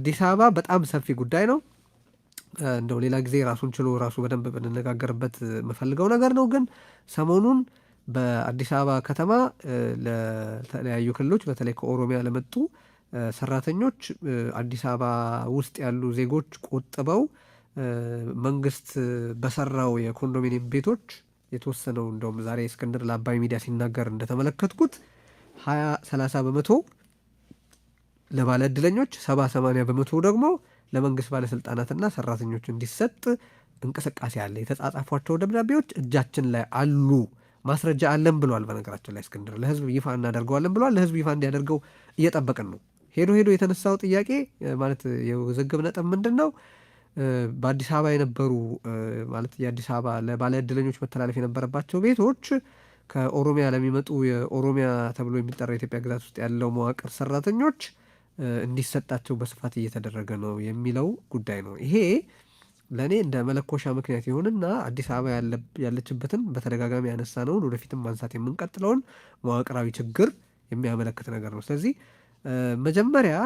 አዲስ አበባ በጣም ሰፊ ጉዳይ ነው። እንደው ሌላ ጊዜ ራሱን ችሎ ራሱ በደንብ ብንነጋገርበት የምፈልገው ነገር ነው። ግን ሰሞኑን በአዲስ አበባ ከተማ ለተለያዩ ክልሎች በተለይ ከኦሮሚያ ለመጡ ሰራተኞች አዲስ አበባ ውስጥ ያሉ ዜጎች ቆጥበው መንግስት በሰራው የኮንዶሚኒየም ቤቶች የተወሰነው እንደውም ዛሬ እስክንድር ለአባይ ሚዲያ ሲናገር እንደተመለከትኩት 20-30 በመቶ ለባለ ዕድለኞች 70-80 በመቶ ደግሞ ለመንግስት ባለስልጣናትና ሰራተኞች እንዲሰጥ እንቅስቃሴ አለ። የተጻጻፏቸው ደብዳቤዎች እጃችን ላይ አሉ፣ ማስረጃ አለን ብሏል። በነገራችን ላይ እስክንድር ለህዝብ ይፋ እናደርገዋለን ብሏል። ለህዝብ ይፋ እንዲያደርገው እየጠበቅን ነው። ሄዶ የተነሳው ጥያቄ ማለት የውዝግብ ነጥብ ምንድን ነው? በአዲስ አበባ የነበሩ ማለት የአዲስ አበባ ለባለ ዕድለኞች መተላለፍ የነበረባቸው ቤቶች ከኦሮሚያ ለሚመጡ የኦሮሚያ ተብሎ የሚጠራ የኢትዮጵያ ግዛት ውስጥ ያለው መዋቅር ሰራተኞች እንዲሰጣቸው በስፋት እየተደረገ ነው የሚለው ጉዳይ ነው። ይሄ ለእኔ እንደ መለኮሻ ምክንያት ይሁንና አዲስ አበባ ያለችበትን በተደጋጋሚ ያነሳነውን ወደፊትም ማንሳት የምንቀጥለውን መዋቅራዊ ችግር የሚያመለክት ነገር ነው። ስለዚህ መጀመሪያ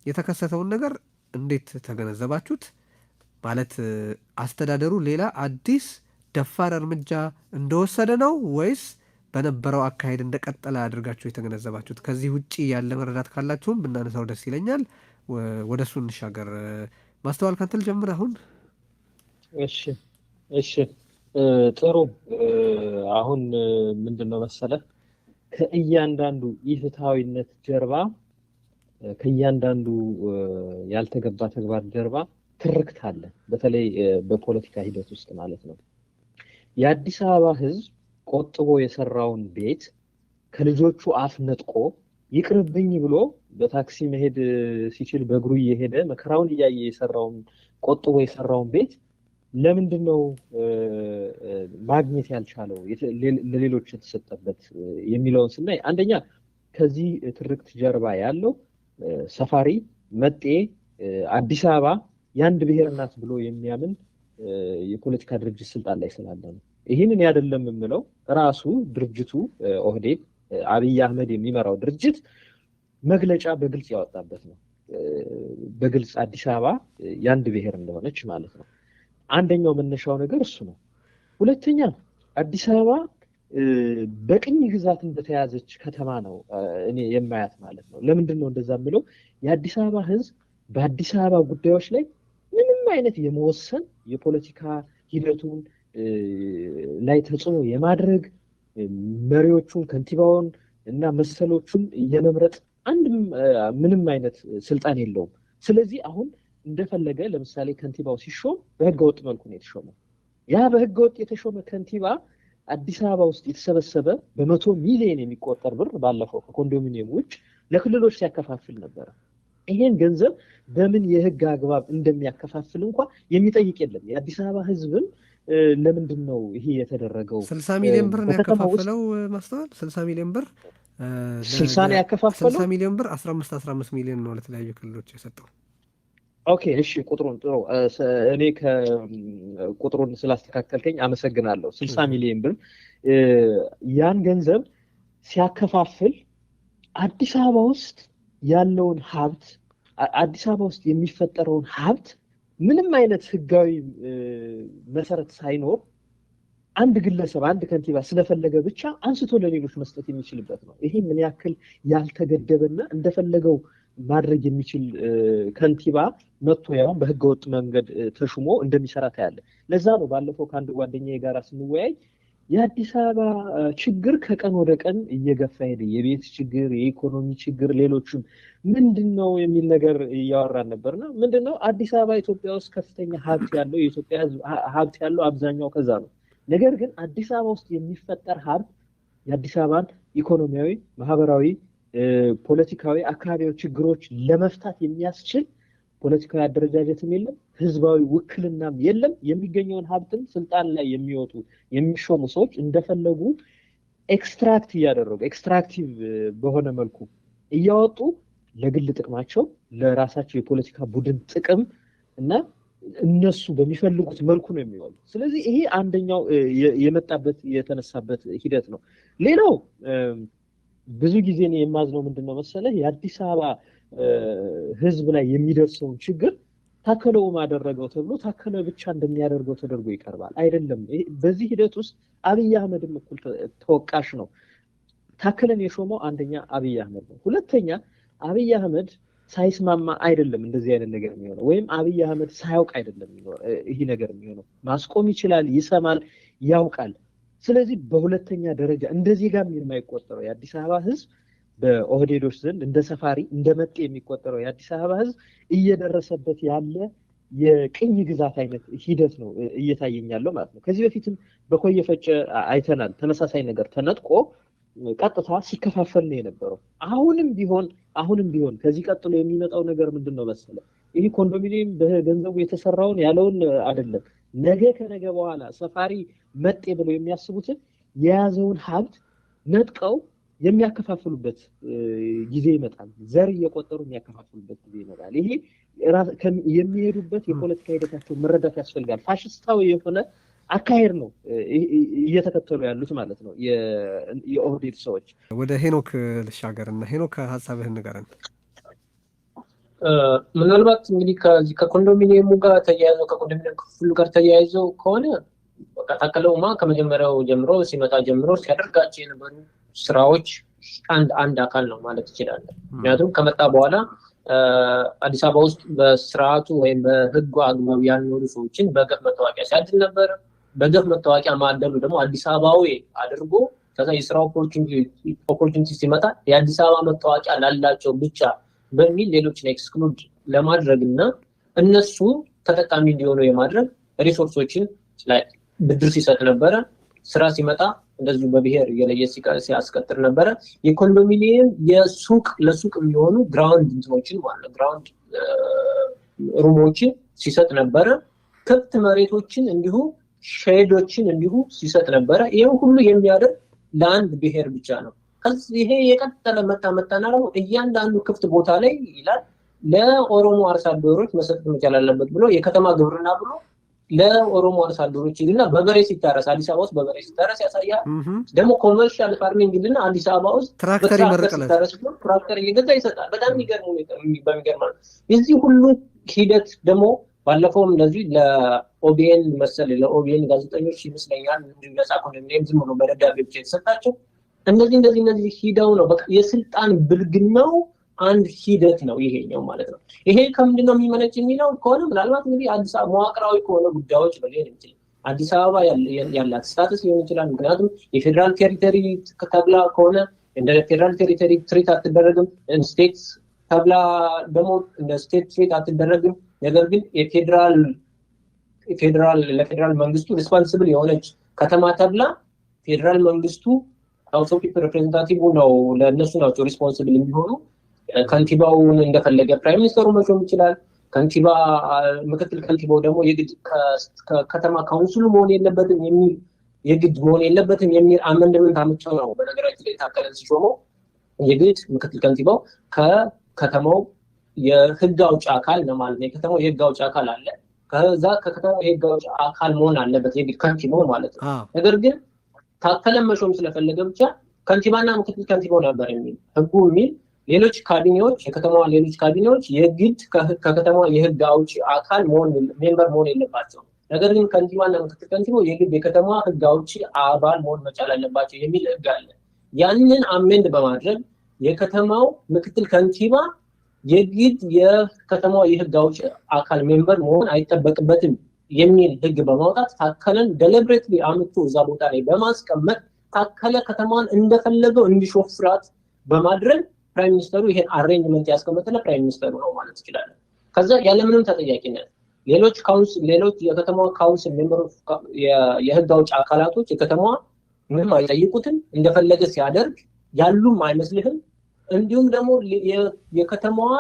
የተከሰተውን ነገር እንዴት ተገነዘባችሁት? ማለት አስተዳደሩ ሌላ አዲስ ደፋር እርምጃ እንደወሰደ ነው ወይስ በነበረው አካሄድ እንደቀጠለ አድርጋችሁ የተገነዘባችሁት? ከዚህ ውጪ ያለ መረዳት ካላችሁም ብናነሳው ደስ ይለኛል። ወደ እሱ እንሻገር። ማስተዋል ካንተ ልጀምር አሁን። እሺ ጥሩ። አሁን ምንድነው መሰለህ ከእያንዳንዱ ኢፍትሐዊነት ጀርባ ከእያንዳንዱ ያልተገባ ተግባር ጀርባ ትርክት አለ። በተለይ በፖለቲካ ሂደት ውስጥ ማለት ነው። የአዲስ አበባ ህዝብ ቆጥቦ የሰራውን ቤት ከልጆቹ አፍ ነጥቆ ይቅርብኝ ብሎ በታክሲ መሄድ ሲችል በእግሩ እየሄደ መከራውን እያየ የሰራውን ቆጥቦ የሰራውን ቤት ለምንድን ነው ማግኘት ያልቻለው ለሌሎች የተሰጠበት የሚለውን ስናይ አንደኛ ከዚህ ትርክት ጀርባ ያለው ሰፋሪ መጤ አዲስ አበባ የአንድ ብሔር ናት ብሎ የሚያምን የፖለቲካ ድርጅት ስልጣን ላይ ስላለ ነው። ይህንን አይደለም የምለው ራሱ ድርጅቱ ኦህዴድ አብይ አህመድ የሚመራው ድርጅት መግለጫ በግልጽ ያወጣበት ነው። በግልጽ አዲስ አበባ የአንድ ብሔር እንደሆነች ማለት ነው። አንደኛው መነሻው ነገር እሱ ነው። ሁለተኛ አዲስ አበባ በቅኝ ግዛት እንደተያዘች ከተማ ነው እኔ የማያት ማለት ነው። ለምንድን ነው እንደዛ የምለው? የአዲስ አበባ ህዝብ በአዲስ አበባ ጉዳዮች ላይ ምንም አይነት የመወሰን የፖለቲካ ሂደቱን ላይ ተጽዕኖ የማድረግ መሪዎቹን ከንቲባውን እና መሰሎቹን የመምረጥ ምንም አይነት ስልጣን የለውም። ስለዚህ አሁን እንደፈለገ ለምሳሌ ከንቲባው ሲሾም በህገወጥ መልኩ ነው የተሾመው። ያ በህገወጥ የተሾመ ከንቲባ አዲስ አበባ ውስጥ የተሰበሰበ በመቶ ሚሊዮን የሚቆጠር ብር ባለፈው ከኮንዶሚኒየም ውጭ ለክልሎች ሲያከፋፍል ነበረ። ይሄን ገንዘብ በምን የህግ አግባብ እንደሚያከፋፍል እንኳን የሚጠይቅ የለም። የአዲስ አበባ ህዝብም ለምንድን ነው ይሄ የተደረገው? 60 ሚሊዮን ብር ነው ያከፋፈለው። ማስተዋል 60 ሚሊዮን ብር 60 ነው ያከፋፈለው። 60 ሚሊዮን ብር 15 ሚሊዮን ነው ለተለያዩ ክልሎች የሰጠው። ኦኬ እሺ፣ ቁጥሩን ጥሩ። እኔ ከቁጥሩን ስላስተካከልከኝ አመሰግናለሁ። 60 ሚሊዮን ብር ያን ገንዘብ ሲያከፋፍል አዲስ አበባ ውስጥ ያለውን ሀብት አዲስ አበባ ውስጥ የሚፈጠረውን ሀብት ምንም አይነት ህጋዊ መሰረት ሳይኖር አንድ ግለሰብ አንድ ከንቲባ ስለፈለገ ብቻ አንስቶ ለሌሎች መስጠት የሚችልበት ነው። ይሄ ምን ያክል ያልተገደበና እንደፈለገው ማድረግ የሚችል ከንቲባ መጥቶ ያው በህገወጥ መንገድ ተሹሞ እንደሚሰራ ታያለ። ለዛ ነው ባለፈው ከአንድ ጓደኛዬ ጋር ስንወያይ የአዲስ አበባ ችግር ከቀን ወደ ቀን እየገፋ ሄደ። የቤት ችግር፣ የኢኮኖሚ ችግር፣ ሌሎችም ምንድነው የሚል ነገር እያወራን ነበርና ምንድነው አዲስ አበባ ኢትዮጵያ ውስጥ ከፍተኛ ሀብት ያለው የኢትዮጵያ ህዝብ ሀብት ያለው አብዛኛው ከዛ ነው። ነገር ግን አዲስ አበባ ውስጥ የሚፈጠር ሀብት የአዲስ አበባን ኢኮኖሚያዊ፣ ማህበራዊ፣ ፖለቲካዊ፣ አካባቢያዊ ችግሮች ለመፍታት የሚያስችል ፖለቲካዊ አደረጃጀትም የለም፣ ህዝባዊ ውክልናም የለም። የሚገኘውን ሀብትም ስልጣን ላይ የሚወጡ የሚሾሙ ሰዎች እንደፈለጉ ኤክስትራክት እያደረጉ ኤክስትራክቲቭ በሆነ መልኩ እያወጡ ለግል ጥቅማቸው ለራሳቸው የፖለቲካ ቡድን ጥቅም እና እነሱ በሚፈልጉት መልኩ ነው የሚዋሉ። ስለዚህ ይሄ አንደኛው የመጣበት የተነሳበት ሂደት ነው። ሌላው ብዙ ጊዜ ነው የማዝነው ምንድነው መሰለህ የአዲስ አበባ ህዝብ ላይ የሚደርሰውን ችግር ታከለው ማደረገው ተብሎ ታከለ ብቻ እንደሚያደርገው ተደርጎ ይቀርባል። አይደለም። በዚህ ሂደት ውስጥ አብይ አህመድም እኩል ተወቃሽ ነው። ታከለን የሾመው አንደኛ አብይ አህመድ ነው። ሁለተኛ አብይ አህመድ ሳይስማማ አይደለም እንደዚህ አይነት ነገር የሚሆነው፣ ወይም አብይ አህመድ ሳያውቅ አይደለም ይሄ ነገር የሚሆነው። ማስቆም ይችላል፣ ይሰማል፣ ያውቃል። ስለዚህ በሁለተኛ ደረጃ እንደዚህ ጋር የማይቆጠረው የአዲስ አበባ ህዝብ በኦህዴዶች ዘንድ እንደ ሰፋሪ እንደ መጤ የሚቆጠረው የአዲስ አበባ ህዝብ እየደረሰበት ያለ የቅኝ ግዛት አይነት ሂደት ነው እየታየኝ ያለው ማለት ነው። ከዚህ በፊትም በኮየ ፈጨ አይተናል። ተመሳሳይ ነገር ተነጥቆ ቀጥታ ሲከፋፈል ነው የነበረው። አሁንም ቢሆን ከዚህ ቀጥሎ የሚመጣው ነገር ምንድነው መሰለ? ይሄ ኮንዶሚኒየም በገንዘቡ የተሰራውን ያለውን አይደለም። ነገ ከነገ በኋላ ሰፋሪ መጤ ብለው የሚያስቡትን የያዘውን ሀብት ነጥቀው የሚያከፋፍሉበት ጊዜ ይመጣል። ዘር እየቆጠሩ የሚያከፋፍሉበት ጊዜ ይመጣል። ይሄ የሚሄዱበት የፖለቲካ ሂደታቸው መረዳት ያስፈልጋል። ፋሽስታዊ የሆነ አካሄድ ነው እየተከተሉ ያሉት ማለት ነው የኦህዴድ ሰዎች። ወደ ሄኖክ ልሻገርና ሄኖክ ሀሳብህን ንገረን። ምናልባት እንግዲህ ከዚህ ከኮንዶሚኒየሙ ጋር ተያይዞ ከኮንዶሚኒየም ክፍሉ ጋር ተያይዞ ከሆነ በቃ ታከለውማ ከመጀመሪያው ጀምሮ ሲመጣ ጀምሮ ሲያደርጋቸው የነበሩ ስራዎች አንድ አካል ነው ማለት ይችላል። ምክንያቱም ከመጣ በኋላ አዲስ አበባ ውስጥ በስርዓቱ ወይም በህጉ አግባብ ያልኖሩ ሰዎችን በገፍ መታወቂያ ሲያድል ነበር። በገፍ መታወቂያ ማደሉ ደግሞ አዲስ አበባዊ አድርጎ ከዛ የስራ ኦፖርቹኒቲ ሲመጣ የአዲስ አበባ መታወቂያ ላላቸው ብቻ በሚል ሌሎችን ኤክስክሉድ ለማድረግ እና እነሱ ተጠቃሚ እንዲሆኑ የማድረግ ሪሶርሶችን ላይ ብድር ሲሰጥ ነበረ። ስራ ሲመጣ እንደዚሁ በብሔር እየለየ ሲያስቀጥር ነበረ። የኮንዶሚኒየም ለሱቅ የሚሆኑ ግራውንድ እንትኖችን ማለት ግራውንድ ሩሞችን ሲሰጥ ነበረ። ክፍት መሬቶችን እንዲሁ ሼዶችን እንዲሁ ሲሰጥ ነበረ። ይሄን ሁሉ የሚያደርግ ለአንድ ብሔር ብቻ ነው። ይሄ የቀጠለ መጣና ነው እያንዳንዱ ክፍት ቦታ ላይ ይላል ለኦሮሞ አርሶ አደሮች መሰጠት መቻል አለበት ብሎ የከተማ ግብርና ብሎ ለኦሮሞ አርሶ አደሮች ይልና በበሬ ሲታረስ አዲስ አበባ ውስጥ በበሬ ሲታረስ ያሳያል። ደግሞ ኮመርሻል ፋርሚንግ ይልና አዲስ አበባ ውስጥ ትራክተር ይመረቅለት ትራክተር እየገዛ ይሰጣል። በጣም በሚገርም የዚህ ሁሉ ሂደት ደግሞ ባለፈውም እንደዚህ ለኦቢኤን መሰል ለኦቢኤን ጋዜጠኞች ይመስለኛል ነፃ ኮንዶሚኒየም ዝም ብሎ በደብዳቤ ብቻ የተሰጣቸው እንደዚህ ሂደው ነው በቃ የስልጣን ብልግናው አንድ ሂደት ነው ይሄኛው ማለት ነው። ይሄ ከምንድነው የሚመነጭ የሚለው ከሆነ ምናልባት እንግዲህ አዲስ አበባ መዋቅራዊ ከሆነ ጉዳዮች ነው ሊሆን ይችላል። አዲስ አበባ ያላት ስታተስ ሊሆን ይችላል። ምክንያቱም የፌደራል ቴሪቶሪ ተብላ ከሆነ እንደ ፌደራል ቴሪቶሪ ትሪት አትደረግም። ስቴት ተብላ ደግሞ እንደ ስቴት ትሪት አትደረግም። ነገር ግን ለፌደራል መንግስቱ ሪስፖንሲብል የሆነች ከተማ ተብላ ፌደራል መንግስቱ ሃውስ ኦፍ ፒፕል ሪፕሬዘንታቲቭ ነው ለእነሱ ናቸው ሪስፖንሲብል የሚሆኑ። ከንቲባውን እንደፈለገ ፕራይም ሚኒስተሩ መሾም ይችላል። ምክትል ከንቲባው ደግሞ የግድ ከተማ ካውንስሉ መሆን የለበትም የሚል አመንድመንት አመጣው ነው። በነገራችን ላይ ታከለን ሲሾመው የግድ ምክትል ከንቲባው ከከተማው የህግ አውጪ አካል ነው ማለት ነው። የከተማው የህግ አውጪ አካል አለ። ከዛ ከከተማው የህግ አውጪ አካል መሆን አለበት የግድ ከንቲባው ማለት ነው። ነገር ግን ታከለን መሾም ስለፈለገ ብቻ ከንቲባና ምክትል ከንቲባው ነበር የሚል ህጉ የሚል ሌሎች ካቢኔዎች የከተማዋ ሌሎች ካቢኔዎች የግድ ከከተማዋ የህግ አውጪ አካል ሜምበር መሆን የለባቸው። ነገር ግን ከንቲባና ምክትል ከንቲባው የግድ የከተማዋ ህግ አውጪ አባል መሆን መቻል አለባቸው የሚል ህግ አለ። ያንን አሜንድ በማድረግ የከተማው ምክትል ከንቲባ የግድ የከተማዋ የህግ አውጪ አካል ሜምበር መሆን አይጠበቅበትም የሚል ህግ በማውጣት ታከለን ደሊብሬትሊ አምጥቶ እዛ ቦታ ላይ በማስቀመጥ ታከለ ከተማዋን እንደፈለገው እንዲሾፍራት በማድረግ ፕራይም ሚኒስተሩ ይሄን አሬንጅመንት ያስቀመጠለ ፕራይም ሚኒስተሩ ነው ማለት ይችላል። ከዛ ያለምንም ተጠያቂነት ሌሎች የከተማዋ ካውንስል ሜምበሮች የህግ አውጪ አካላቶች የከተማዋ ምንም አይጠይቁትም እንደፈለገ ሲያደርግ ያሉም አይመስልህም። እንዲሁም ደግሞ የከተማዋ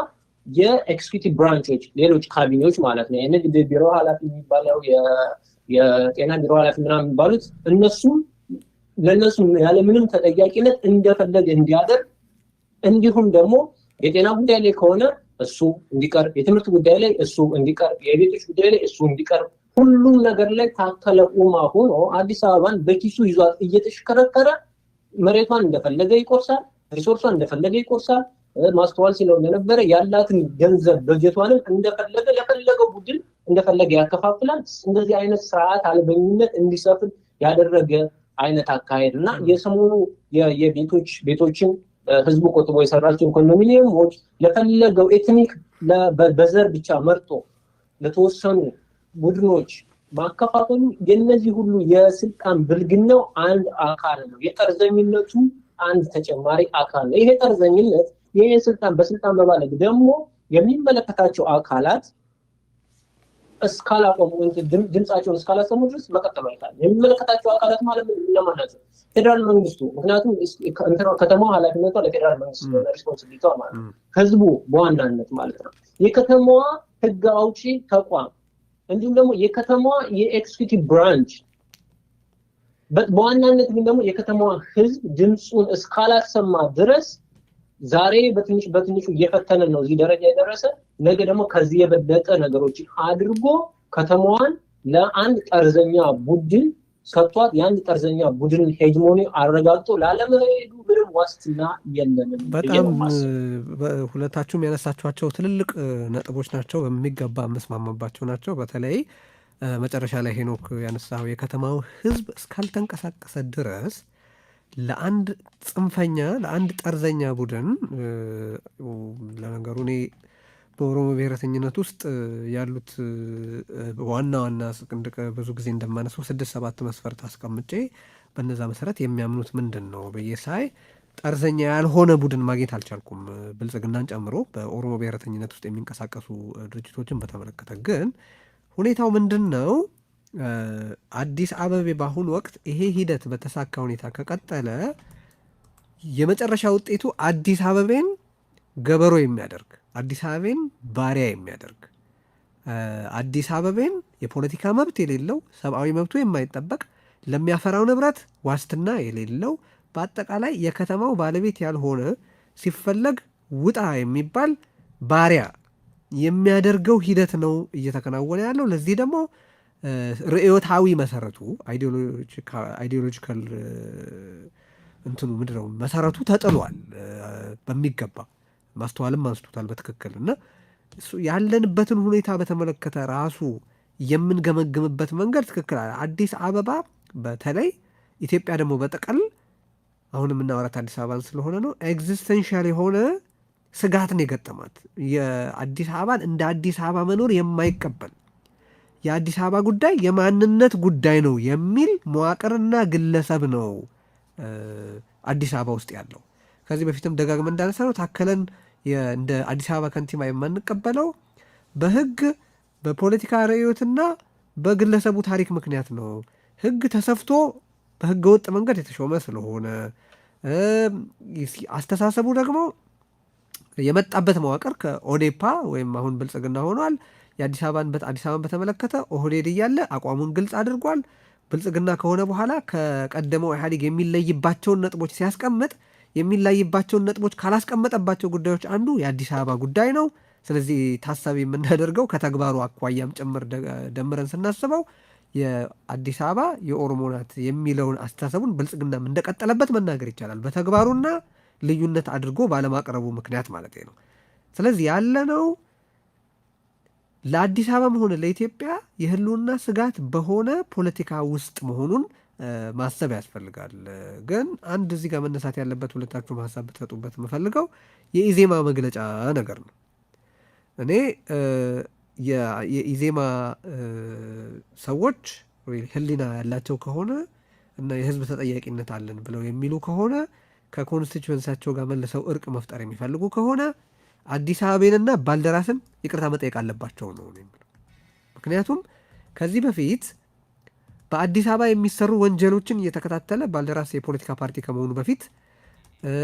የኤክስኪዩቲቭ ብራንቾች ሌሎች ካቢኔዎች ማለት ነው የንግድ ቢሮ ኃላፊ የሚባለው የጤና ቢሮ ኃላፊ ምናምን የሚባሉት ለእነሱ ያለምንም ተጠያቂነት እንደፈለገ እንዲያደርግ እንዲሁም ደግሞ የጤና ጉዳይ ላይ ከሆነ እሱ እንዲቀርብ፣ የትምህርት ጉዳይ ላይ እሱ እንዲቀርብ፣ የቤቶች ጉዳይ ላይ እሱ እንዲቀርብ፣ ሁሉም ነገር ላይ ታከለ ኡማ ሆኖ አዲስ አበባን በኪሱ ይዟት እየተሽከረከረ መሬቷን እንደፈለገ ይቆርሳል፣ ሪሶርሷን እንደፈለገ ይቆርሳል። ማስተዋል ሲለው እንደነበረ ያላትን ገንዘብ በጀቷንም እንደፈለገ ለፈለገው ቡድን እንደፈለገ ያከፋፍላል። እንደዚህ አይነት ስርዓት አልበኝነት እንዲሰፍን ያደረገ አይነት አካሄድ እና የሰሞኑ ቤቶችን ህዝቡ ቆጥቦ የሰራቸውን ኮንዶሚኒየሞች ለፈለገው ኤትኒክ በዘር ብቻ መርጦ ለተወሰኑ ቡድኖች ማከፋፈሉ የነዚህ ሁሉ የስልጣን ብልግናው አንድ አካል ነው። የጠርዘኝነቱ አንድ ተጨማሪ አካል ነው። ይሄ ጠርዘኝነት ይሄ ስልጣን በስልጣን በማለግ ደግሞ የሚመለከታቸው አካላት እስካላቆሙ ድምጻቸውን እስካላሰሙ ድረስ መቀጠሉ አይታል። የሚመለከታቸው አካላት ማለት እነማን ናቸው? ፌደራል መንግስቱ። ምክንያቱም ከተማዋ ኃላፊነቷ ለፌደራል መንግስቱ ሪስፖንሲቢሊቲ ማለት ነው። ህዝቡ በዋናነት ማለት ነው። የከተማዋ ህግ አውጪ ተቋም እንዲሁም ደግሞ የከተማዋ የኤክስኪዩቲቭ ብራንች በዋናነት ግን ደግሞ የከተማዋ ህዝብ ድምጹን እስካላሰማ ድረስ ዛሬ በትንሹ እየፈተነን ነው እዚህ ደረጃ የደረሰ። ነገ ደግሞ ከዚህ የበለጠ ነገሮችን አድርጎ ከተማዋን ለአንድ ጠርዘኛ ቡድን ሰጥቷት የአንድ ጠርዘኛ ቡድን ሄጅሞኒ አረጋግጦ ላለመሄዱ ምንም ዋስትና የለንም። በጣም ሁለታችሁም ያነሳችኋቸው ትልልቅ ነጥቦች ናቸው። በሚገባ የምስማማባቸው ናቸው። በተለይ መጨረሻ ላይ ሄኖክ ያነሳው የከተማው ህዝብ እስካልተንቀሳቀሰ ድረስ ለአንድ ጽንፈኛ ለአንድ ጠርዘኛ ቡድን ለነገሩ እኔ በኦሮሞ ብሔረተኝነት ውስጥ ያሉት ዋና ብዙ ጊዜ እንደማነሳው 6-7 መስፈርት አስቀምጬ በነዛ መሰረት የሚያምኑት ምንድን ነው ብዬ ሳይ ጠርዘኛ ያልሆነ ቡድን ማግኘት አልቻልኩም፣ ብልጽግናን ጨምሮ በኦሮሞ ብሔረተኝነት ውስጥ የሚንቀሳቀሱ ድርጅቶችን በተመለከተ። ግን ሁኔታው ምንድን ነው? አዲስ አበባ በአሁኑ ወቅት ይሄ ሂደት በተሳካ ሁኔታ ከቀጠለ የመጨረሻ ውጤቱ አዲስ አበባን ገበሮ የሚያደርግ፣ አዲስ አበባን ባሪያ የሚያደርግ፣ አዲስ አበባን የፖለቲካ መብት የሌለው፣ ሰብአዊ መብቱ የማይጠበቅ፣ ለሚያፈራው ንብረት ዋስትና የሌለው፣ በአጠቃላይ የከተማው ባለቤት ያልሆነ፣ ሲፈለግ ውጣ የሚባል ባሪያ የሚያደርገው ሂደት ነው እየተከናወነ ያለው። ለዚህ ደግሞ ርዕዮታዊ መሰረቱ አይዲዮሎጂካል እንትኑ ምንድነው መሰረቱ ተጥሏል። በሚገባ ማስተዋልም አንስቶታል በትክክል። እና ያለንበትን ሁኔታ በተመለከተ ራሱ የምንገመግምበት መንገድ ትክክል። አዲስ አበባ በተለይ ኢትዮጵያ ደግሞ በጠቀል አሁን የምናወራት አዲስ አበባን ስለሆነ ነው ኤግዚስተንሻል የሆነ ስጋትን የገጠማት የአዲስ አበባን እንደ አዲስ አበባ መኖር የማይቀበል የአዲስ አበባ ጉዳይ የማንነት ጉዳይ ነው የሚል መዋቅርና ግለሰብ ነው አዲስ አበባ ውስጥ ያለው። ከዚህ በፊትም ደጋግመን እንዳነሳ ነው ታከለን እንደ አዲስ አበባ ከንቲባ የማንቀበለው በህግ በፖለቲካ ርዕዮትና በግለሰቡ ታሪክ ምክንያት ነው። ህግ ተሰፍቶ በህገ ወጥ መንገድ የተሾመ ስለሆነ አስተሳሰቡ ደግሞ የመጣበት መዋቅር ከኦዴፓ ወይም አሁን ብልጽግና ሆኗል። የአዲስ አበባን በተመለከተ ኦህዴድ እያለ አቋሙን ግልጽ አድርጓል። ብልጽግና ከሆነ በኋላ ከቀደመው ኢህአዴግ የሚለይባቸውን ነጥቦች ሲያስቀምጥ የሚለይባቸውን ነጥቦች ካላስቀመጠባቸው ጉዳዮች አንዱ የአዲስ አበባ ጉዳይ ነው። ስለዚህ ታሳቢ የምናደርገው ከተግባሩ አኳያም ጭምር ደምረን ስናስበው የአዲስ አበባ የኦሮሞ ናት የሚለውን አስተሳሰቡን ብልጽግናም እንደቀጠለበት መናገር ይቻላል። በተግባሩና ልዩነት አድርጎ ባለማቅረቡ ምክንያት ማለት ነው። ስለዚህ ያለነው ለአዲስ አበባም ሆነ ለኢትዮጵያ የህልውና ስጋት በሆነ ፖለቲካ ውስጥ መሆኑን ማሰብ ያስፈልጋል። ግን አንድ እዚህ ጋር መነሳት ያለበት ሁለታችሁም ሀሳብ ብትሰጡበት የምፈልገው የኢዜማ መግለጫ ነገር ነው። እኔ የኢዜማ ሰዎች ህሊና ያላቸው ከሆነ እና የህዝብ ተጠያቂነት አለን ብለው የሚሉ ከሆነ ከኮንስቲትዩንሳቸው ጋር መልሰው እርቅ መፍጠር የሚፈልጉ ከሆነ አዲስ አበባንና ባልደራስን ይቅርታ መጠየቅ አለባቸው ነው የሚለው። ምክንያቱም ከዚህ በፊት በአዲስ አበባ የሚሰሩ ወንጀሎችን እየተከታተለ ባልደራስ የፖለቲካ ፓርቲ ከመሆኑ በፊት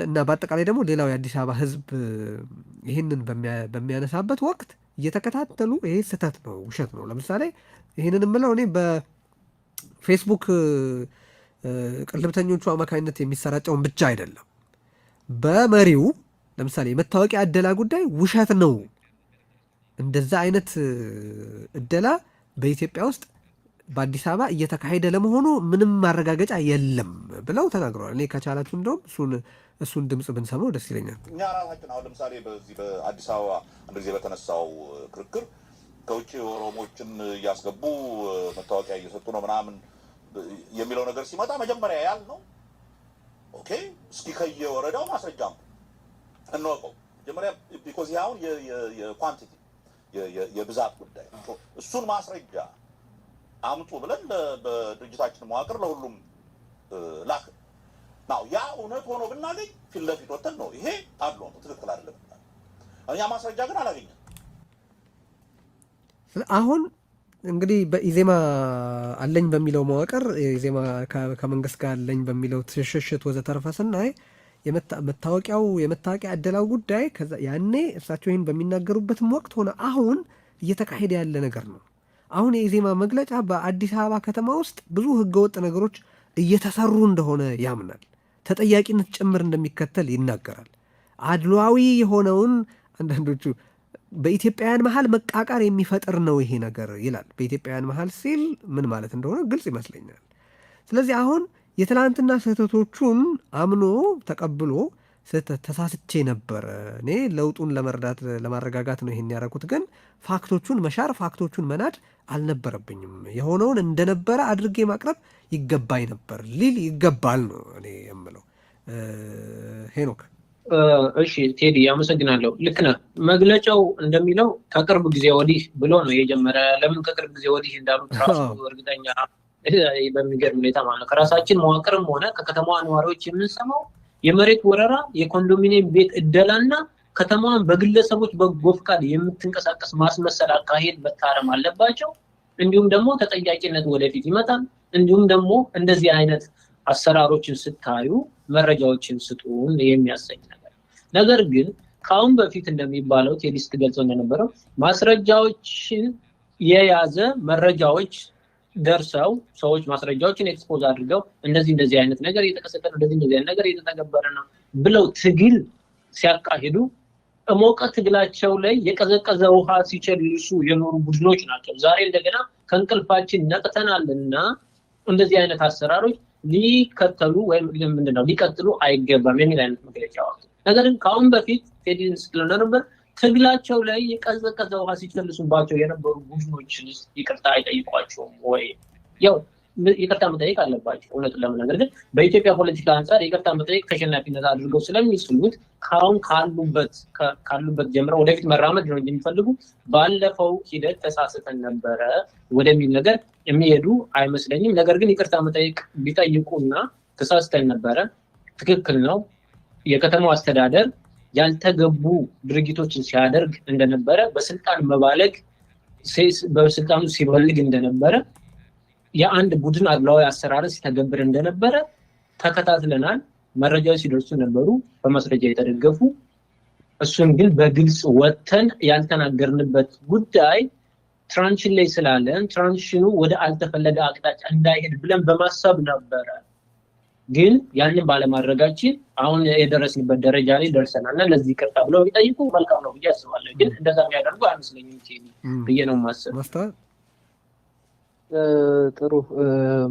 እና በአጠቃላይ ደግሞ ሌላው የአዲስ አበባ ህዝብ ይህንን በሚያነሳበት ወቅት እየተከታተሉ ይሄ ስህተት ነው፣ ውሸት ነው። ለምሳሌ ይህንን የምለው እኔ በፌስቡክ ቅልብተኞቹ አማካኝነት የሚሰራጨውን ብቻ አይደለም። በመሪው ለምሳሌ የመታወቂያ እደላ ጉዳይ ውሸት ነው። እንደዛ አይነት እደላ በኢትዮጵያ ውስጥ በአዲስ አበባ እየተካሄደ ለመሆኑ ምንም ማረጋገጫ የለም ብለው ተናግረዋል። እኔ ከቻላችሁ እንደውም እሱን ድምፅ ብንሰማው ደስ ይለኛል። እኛ ራሳችን አሁን ለምሳሌ በዚህ በአዲስ አበባ አንድ ጊዜ በተነሳው ክርክር ከውጭ ኦሮሞችን እያስገቡ መታወቂያ እየሰጡ ነው ምናምን የሚለው ነገር ሲመጣ መጀመሪያ ያልነው ኦኬ እስኪ ከየወረዳው ማስረጃም እንወቀው መጀመሪያ ቢኮዝ አሁን የኳንቲቲ የብዛት ጉዳይ እሱን ማስረጃ አምጡ ብለን በድርጅታችን መዋቅር ለሁሉም ላክ ነው። ያ እውነት ሆኖ ብናገኝ ፊት ለፊት ወጥተን ነው ይሄ አሉ ትክክል አይደለም እኛ ማስረጃ ግን አላገኘንም። አሁን እንግዲህ በኢዜማ አለኝ በሚለው መዋቅር ኢዜማ ከመንግስት ጋር አለኝ በሚለው ትሽሽት ወዘተረፈ ስናይ የመታወቂያ አደላው ጉዳይ ያኔ እርሳቸው ይህን በሚናገሩበትም ወቅት ሆነ አሁን እየተካሄደ ያለ ነገር ነው። አሁን የኢዜማ መግለጫ በአዲስ አበባ ከተማ ውስጥ ብዙ ህገወጥ ነገሮች እየተሰሩ እንደሆነ ያምናል። ተጠያቂነት ጭምር እንደሚከተል ይናገራል። አድሏዊ የሆነውን አንዳንዶቹ በኢትዮጵያውያን መሀል መቃቃር የሚፈጥር ነው ይሄ ነገር ይላል። በኢትዮጵያውያን መሀል ሲል ምን ማለት እንደሆነ ግልጽ ይመስለኛል። ስለዚህ አሁን የትላንትና ስህተቶቹን አምኖ ተቀብሎ ተሳስቼ ነበረ፣ እኔ ለውጡን ለመርዳት ለማረጋጋት ነው ይሄን ያደረኩት፣ ግን ፋክቶቹን መሻር ፋክቶቹን መናድ አልነበረብኝም፣ የሆነውን እንደነበረ አድርጌ ማቅረብ ይገባኝ ነበር ሊል ይገባል ነው እኔ የምለው። ሄኖክ እሺ ቴዲ አመሰግናለሁ። ልክ ነህ። መግለጫው እንደሚለው ከቅርብ ጊዜ ወዲህ ብሎ ነው የጀመረ። ለምን ከቅርብ ጊዜ ወዲህ እንዳሉት ራሱ እርግጠኛ በሚገርም ሁኔታ ማለት ነው ከራሳችን መዋቅርም ሆነ ከከተማዋ ነዋሪዎች የምንሰማው የመሬት ወረራ፣ የኮንዶሚኒየም ቤት እደላና ከተማዋን በግለሰቦች በጎ ፈቃድ የምትንቀሳቀስ ማስመሰል አካሄድ መታረም አለባቸው። እንዲሁም ደግሞ ተጠያቂነት ወደፊት ይመጣል። እንዲሁም ደግሞ እንደዚህ አይነት አሰራሮችን ስታዩ መረጃዎችን ስጡን የሚያሰኝ ነገር ግን ከአሁን በፊት እንደሚባለው ቴሊስት ገልጾ እንደነበረው ማስረጃዎችን የያዘ መረጃዎች ደርሰው ሰዎች ማስረጃዎችን ኤክስፖዝ አድርገው እንደዚህ አይነት ነገር እየተከሰተ ነው፣ እንደዚህ አይነት ነገር እየተተገበረ ነው ብለው ትግል ሲያካሂዱ እሞቀ ትግላቸው ላይ የቀዘቀዘ ውሃ ሲቸልሱ የኖሩ ቡድኖች ናቸው። ዛሬ እንደገና ከእንቅልፋችን ነቅተናልና እንደዚህ አይነት አሰራሮች ሊከተሉ ወይም ምንድነው ሊቀጥሉ አይገባም የሚል አይነት መግለጫ አወጡ። ነገር ግን ከአሁን በፊት ቴዲን ስለነበር ትግላቸው ላይ የቀዘቀዘ ውሃ ሲቸልሱባቸው የነበሩ ቡድኖችን ይቅርታ አይጠይቋቸውም ወይ? ያው ይቅርታ መጠየቅ አለባቸው እውነቱን ለመናገር ግን በኢትዮጵያ ፖለቲካ አንጻር ይቅርታ መጠየቅ ተሸናፊነት አድርገው ስለሚስሉት ካሁን ካሉበት ጀምረው ወደፊት መራመድ ነው የሚፈልጉ ባለፈው ሂደት ተሳስተን ነበረ ወደሚል ነገር የሚሄዱ አይመስለኝም። ነገር ግን ይቅርታ መጠየቅ ቢጠይቁና ተሳስተን ነበረ ትክክል ነው የከተማው አስተዳደር ያልተገቡ ድርጊቶችን ሲያደርግ እንደነበረ በስልጣን መባለግ በስልጣኑ ሲበልግ እንደነበረ የአንድ ቡድን አድሏዊ አሰራር ሲተገብር እንደነበረ ተከታትለናል። መረጃዎች ሲደርሱ ነበሩ በማስረጃ የተደገፉ። እሱን ግን በግልጽ ወጥተን ያልተናገርንበት ጉዳይ ትራንሽን ላይ ስላለን ትራንሽኑ ወደ አልተፈለገ አቅጣጫ እንዳይሄድ ብለን በማሰብ ነበረ። ግን ያንን ባለማድረጋችን አሁን የደረስንበት ደረጃ ላይ ደርሰናል እና ለዚህ ይቅርታ ብለው ቢጠይቁ መልካም ነው ብዬ አስባለሁ። ግን እንደዛ የሚያደርጉ አይመስለኝም ብዬ ነው የማስበው። ጥሩ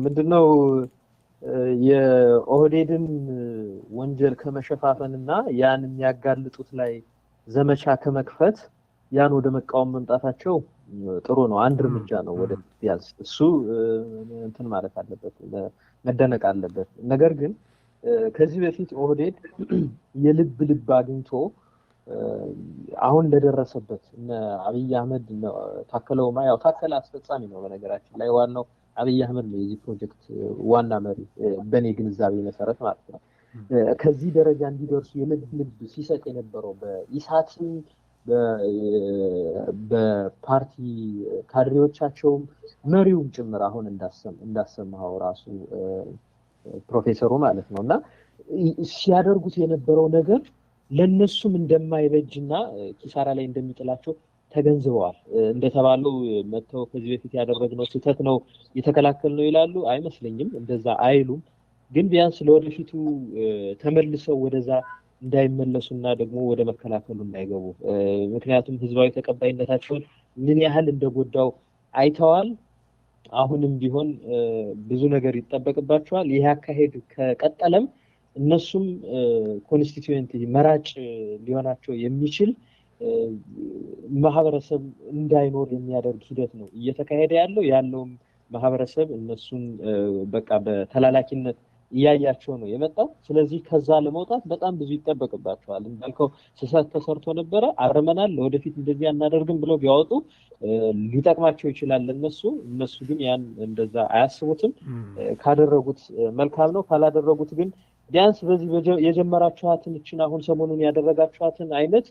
ምንድነው የኦህዴድን ወንጀል ከመሸፋፈንና ያን የሚያጋልጡት ላይ ዘመቻ ከመክፈት ያን ወደ መቃወም መምጣታቸው ጥሩ ነው። አንድ እርምጃ ነው ወደ ቢያንስ እሱ እንትን ማለት አለበት መደነቅ አለበት። ነገር ግን ከዚህ በፊት ኦህዴድ የልብ አግኝቶ አሁን ለደረሰበት እነ አብይ አህመድ ታከለውማ ያው ታከለ አስፈጻሚ ነው በነገራችን ላይ ዋናው አብይ አህመድ ነው የዚህ ፕሮጀክት ዋና መሪ በኔ ግንዛቤ መሰረት ማለት ነው። ከዚህ ደረጃ እንዲደርሱ የልብ ሲሰጥ የነበረው በኢሳትም በፓርቲ ካድሬዎቻቸውም መሪውም ጭምር አሁን እንዳሰማው ራሱ ፕሮፌሰሩ ማለት ነውና ሲያደርጉት የነበረው ነገር ለነሱም እንደማይበጅና ኪሳራ ላይ እንደሚጥላቸው ተገንዝበዋል። እንደተባለው መተው ከዚህ በፊት ያደረግነው ስህተት ነው የተከላከልነው ይላሉ አይመስለኝም፣ እንደዛ አይሉም። ግን ቢያንስ ለወደፊቱ ተመልሰው ወደዛ እንዳይመለሱና ደግሞ ወደ መከላከሉ እንዳይገቡ ምክንያቱም ህዝባዊ ተቀባይነታቸውን ምን ያህል እንደጎዳው አይተዋል። አሁንም ቢሆን ብዙ ነገር ይጠበቅባቸዋል። ይሄ አካሄድ ከቀጠለም እነሱም ኮንስቲትዩዌንት መራጭ ሊሆናቸው የሚችል ማህበረሰብ እንዳይኖር የሚያደርግ ሂደት ነው እየተካሄደ ያለውም ማህበረሰብ እነሱን በቃ በተላላኪነት እያያቸው ነው የመጣው። ስለዚህ ከዛ ለመውጣት በጣም ብዙ ይጠበቅባቸዋል። እንዳልከው ስህተት ተሰርቶ ነበረ፣ አርመናል፣ ለወደፊት እንደዚህ አናደርግም ብለው ቢያወጡ ሊጠቅማቸው ይችላል እነሱ ግን ያን እንደዛ አያስቡትም። ካደረጉት መልካም ነው፣ ካላደረጉት ግን ቢያንስ በዚህ የጀመራችኋትን እችን አሁን ሰሞኑን ያደረጋችኋትን አይነት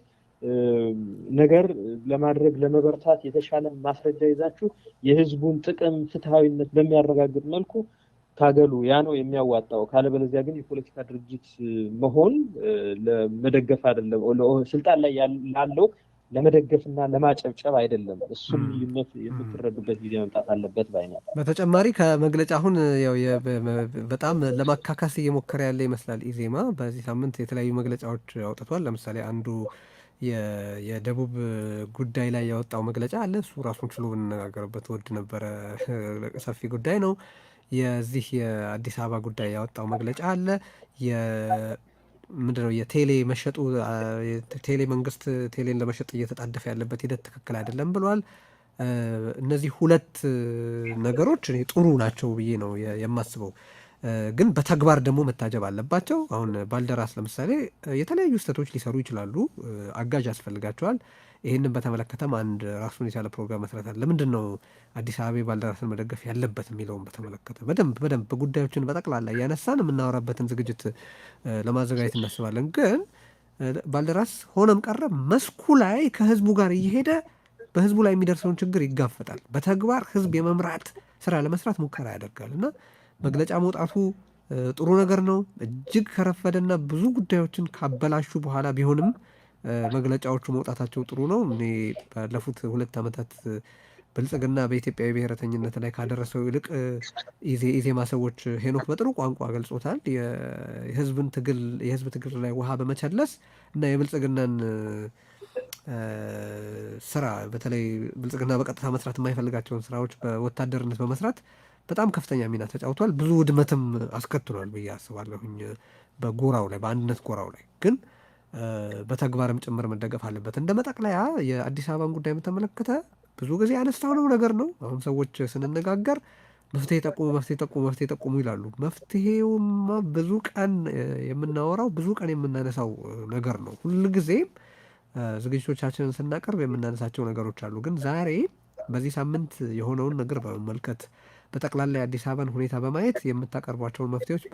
ነገር ለማድረግ ለመበርታት የተሻለ ማስረጃ ይዛችሁ የህዝቡን ጥቅም ፍትሃዊነት በሚያረጋግጥ መልኩ ታገሉ። ያ ነው የሚያዋጣው። ካለበለዚያ ግን የፖለቲካ ድርጅት መሆን ለመደገፍ አይደለም፣ ስልጣን ላይ ላለው ለመደገፍና ለማጨብጨብ አይደለም። እሱን ልዩነት የምትረዱበት ጊዜ መምጣት አለበት ባይናል። በተጨማሪ ከመግለጫ አሁን ያው በጣም ለማካካስ እየሞከረ ያለ ይመስላል ኢዜማ። በዚህ ሳምንት የተለያዩ መግለጫዎች አውጥቷል። ለምሳሌ አንዱ የደቡብ ጉዳይ ላይ ያወጣው መግለጫ አለ። እሱ ራሱን ችሎ ብንነጋገርበት ወድ ነበረ። ሰፊ ጉዳይ ነው። የዚህ የአዲስ አበባ ጉዳይ ያወጣው መግለጫ አለ። ምንድነው የቴሌ መሸጡ ቴሌ መንግስት ቴሌን ለመሸጥ እየተጣደፈ ያለበት ሂደት ትክክል አይደለም ብሏል። እነዚህ ሁለት ነገሮች እኔ ጥሩ ናቸው ብዬ ነው የማስበው። ግን በተግባር ደግሞ መታጀብ አለባቸው። አሁን ባልደራስ ለምሳሌ የተለያዩ ስህተቶች ሊሰሩ ይችላሉ፣ አጋዥ ያስፈልጋቸዋል። ይህንን በተመለከተም አንድ ራሱን የቻለ ፕሮግራም መስራት አለ። ለምንድን ነው አዲስ አበባ ባልደራስን መደገፍ ያለበት የሚለውን በተመለከተ በደንብ ጉዳዮችን በጠቅላላ እያነሳን የምናወራበትን ዝግጅት ለማዘጋጀት እናስባለን። ግን ባልደራስ ሆነም ቀረ መስኩ ላይ ከህዝቡ ጋር እየሄደ በህዝቡ ላይ የሚደርሰውን ችግር ይጋፈጣል። በተግባር ህዝብ የመምራት ስራ ለመስራት ሙከራ ያደርጋል እና መግለጫ መውጣቱ ጥሩ ነገር ነው። እጅግ ከረፈደና ብዙ ጉዳዮችን ካበላሹ በኋላ ቢሆንም መግለጫዎቹ መውጣታቸው ጥሩ ነው። እኔ ባለፉት 2 ዓመታት ብልጽግና በኢትዮጵያዊ ብሔረተኝነት ላይ ካደረሰው ይልቅ ኢዜማ ሰዎች ሄኖክ በጥሩ ቋንቋ ገልጾታል። የህዝብ ትግል ላይ ውሃ በመቸለስ እና የብልጽግናን ስራ በተለይ ብልጽግና በቀጥታ መስራት የማይፈልጋቸውን ስራዎች በወታደርነት በመስራት በጣም ከፍተኛ ሚና ተጫውቷል። ብዙ ውድመትም አስከትሏል ብዬ አስባለሁኝ በጎራው ላይ በአንድነት ጎራው ላይ ግን በተግባርም ጭምር መደገፍ አለበት። እንደ መጠቅለያ የአዲስ አበባን ጉዳይ የምተመለከተ ብዙ ጊዜ ያነሳነው ነገር ነው። አሁን ሰዎች ስንነጋገር መፍትሄ ጠቁሙ ይላሉ። መፍትሄውማ ብዙ ቀን የምናወራው ብዙ ቀን የምናነሳው ነገር ነው። ሁልጊዜም ዝግጅቶቻችንን ስናቀርብ የምናነሳቸው ነገሮች አሉ። ግን ዛሬ በዚህ ሳምንት የሆነውን ነገር በመመልከት በጠቅላላ የአዲስ አበባን ሁኔታ በማየት የምታቀርቧቸውን መፍትሄዎች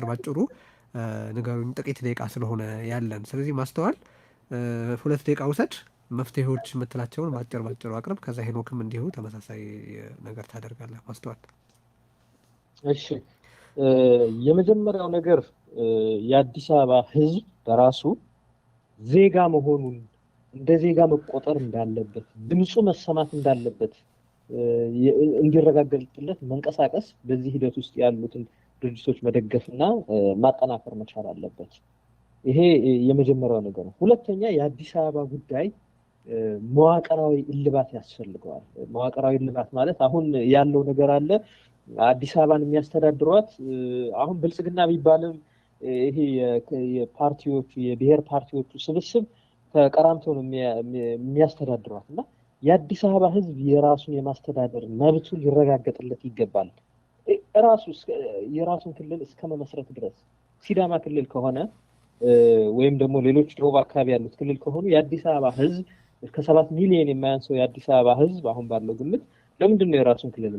ባጭሩ ንገሩኝ። ጥቂት ደቂቃ ስለሆነ ያለን፣ ስለዚህ ማስተዋል 2 ደቂቃ ውሰድ። መፍትሄዎች የምትላቸውን ባጭሩ አቅርብ። ከዛ ሄኖክም እንዲሁ ተመሳሳይ ነገር ታደርጋለህ። ማስተዋል። እሺ፣ የመጀመሪያው ነገር የአዲስ አበባ ህዝብ በራሱ ዜጋ መሆኑን እንደ ዜጋ መቆጠር እንዳለበት፣ ድምፁ መሰማት እንዳለበት እንዲረጋገጥለት መንቀሳቀስ፣ በዚህ ሂደት ውስጥ ያሉትን ድርጅቶች መደገፍና ማጠናከር መቻል አለበት። ይሄ የመጀመሪያው ነገር ነው። ሁለተኛ የአዲስ አበባ ጉዳይ መዋቅራዊ እልባት ያስፈልገዋል። መዋቅራዊ እልባት ማለት አሁን ያለው ነገር አለ። አዲስ አበባን የሚያስተዳድሯት አሁን ብልጽግና ቢባልም ይሄ የፓርቲዎቹ የብሔር ፓርቲዎቹ ስብስብ ተቀራምተው ነው የሚያስተዳድሯት እና የአዲስ አበባ ህዝብ የራሱን የማስተዳደር መብቱ ሊረጋገጥለት ይገባል። የራሱን ክልል እስከ መመስረት ድረስ ሲዳማ ክልል ከሆነ ወይም ደግሞ ሌሎች ደቡብ አካባቢ ያሉት ክልል ከሆኑ የአዲስ አበባ ህዝብ ከ7 ሚሊዮን የማያንሰው የአዲስ አበባ ህዝብ አሁን ባለው ግምት ለምንድን ነው የራሱን ክልል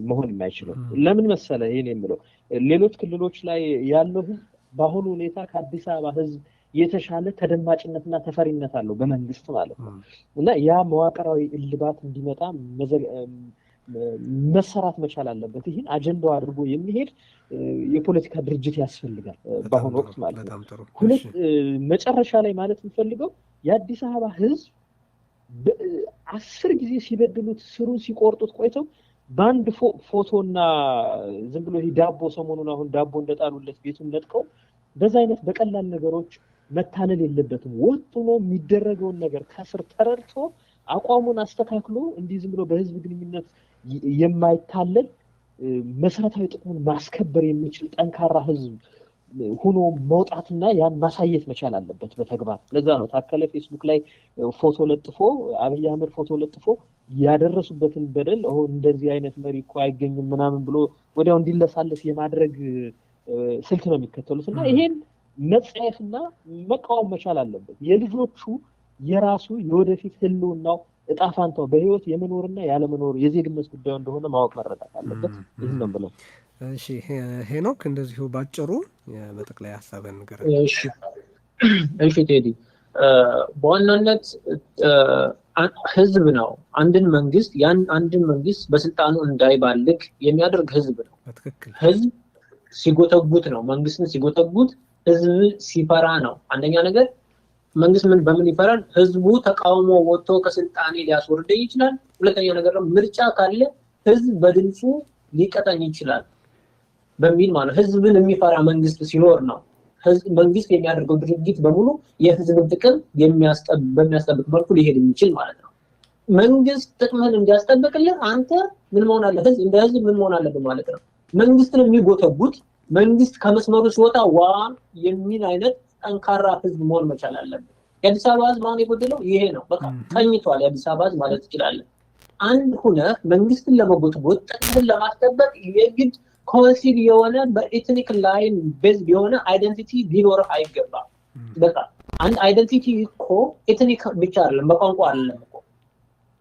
መሆን የማይችለው? ለምን መሰለ ይሄን የምለው ሌሎች ክልሎች ላይ ያለው ህዝብ በአሁኑ ሁኔታ ከአዲስ አበባ ህዝብ የተሻለ ተደማጭነትና ተፈሪነት አለው በመንግስት ማለት ነው። እና ያ መዋቅራዊ እልባት እንዲመጣ መሰራት መቻል አለበት። ይህን አጀንዳው አድርጎ የሚሄድ የፖለቲካ ድርጅት ያስፈልጋል በአሁኑ ወቅት ማለት ነው። ሁለት መጨረሻ ላይ ማለት የምፈልገው የአዲስ አበባ ህዝብ 10 ጊዜ ሲበድሉት ስሩን ሲቆርጡት ቆይተው በአንድ ፎቶና ዝም ብሎ ዳቦ ሰሞኑን አሁን ዳቦ እንደጣሉለት ቤቱን ነጥቀው በዛ አይነት በቀላል ነገሮች መታለል የለበትም። ወጥቶ የሚደረገውን ነገር ከስር ተረድቶ አቋሙን አስተካክሎ እንዲህ ዝም ብሎ በህዝብ ግንኙነት የማይታለል መሰረታዊ ጥቅሙን ማስከበር የሚችል ጠንካራ ህዝብ ሆኖ መውጣትና ያን ማሳየት መቻል አለበት በተግባር። ለዛ ነው ታከለ ፌስቡክ ላይ ፎቶ ለጥፎ አብይ አህመድ ፎቶ ለጥፎ ያደረሱበትን በደል እንደዚህ አይነት መሪ እኮ አይገኝም ምናምን ብሎ ወዲያው እንዲለሳለስ የማድረግ ስልት ነው የሚከተሉት እና ይሄን መጽሐፍና መቃወም መቻል አለበት። የልጆቹ የራሱ የወደፊት ህልውናው እጣ ፋንታው በህይወት የመኖርና ያለመኖር የዜግነት ጉዳይ እንደሆነ ማወቅ መረዳት አለበት። ይሄን ነው ብለው። እሺ ሄኖክ እንደዚሁ ባጭሩ በጠቅላይ ሐሳብን ነገር። እሺ ቴዲ በዋናነት ህዝብ ነው አንድን መንግስት በስልጣኑ እንዳይባልግ የሚያደርግ ህዝብ ነው። ህዝብ ሲጎተጉት ነው መንግስትን ሲጎተጉት ህዝብ ሲፈራ ነው። አንደኛ ነገር መንግስት በምን ይፈራል? ህዝቡ ተቃውሞ ወጥቶ ከስልጣኔ ሊያስወርደኝ ይችላል። ሁለተኛ ነገር ምርጫ ካለ ህዝብ በድምፁ ሊቀጠኝ ይችላል በሚል ማለት ህዝብን የሚፈራ መንግስት ሲኖር ነው መንግስት የሚያደርገው ድርጊት በሙሉ የህዝብን ጥቅም በሚያስጠብቅ መልኩ ሊሄድ የሚችል ማለት ነው። መንግስት ጥቅምን እንዲያስጠብቅልህ አንተ ምን መሆን አለበት? እንደ ህዝብ ምን መሆን አለበት ማለት ነው። መንግስትን የሚጎተጉት መንግስት ከመስመሩ ሲወጣ ዋ የሚል አይነት ጠንካራ ህዝብ መሆን መቻል አለበት። የአዲስ አበባ ህዝብ አሁን የጎደለው ይሄ ነው። በቃ ተኝቷል የአዲስ አበባ ህዝብ ማለት ትችላለህ። አንድ ሁነህ መንግስትን ለመጎትጎት ጥቅምን ለማስጠበቅ የግድ ኮንሲል የሆነ በኤትኒክ ላይን ቤዝድ የሆነ አይደንቲቲ ሊኖርህ አይገባም። በቃ አንድ አይደንቲቲ እኮ ኤትኒክ ብቻ አይደለም፣ በቋንቋ አይደለም እኮ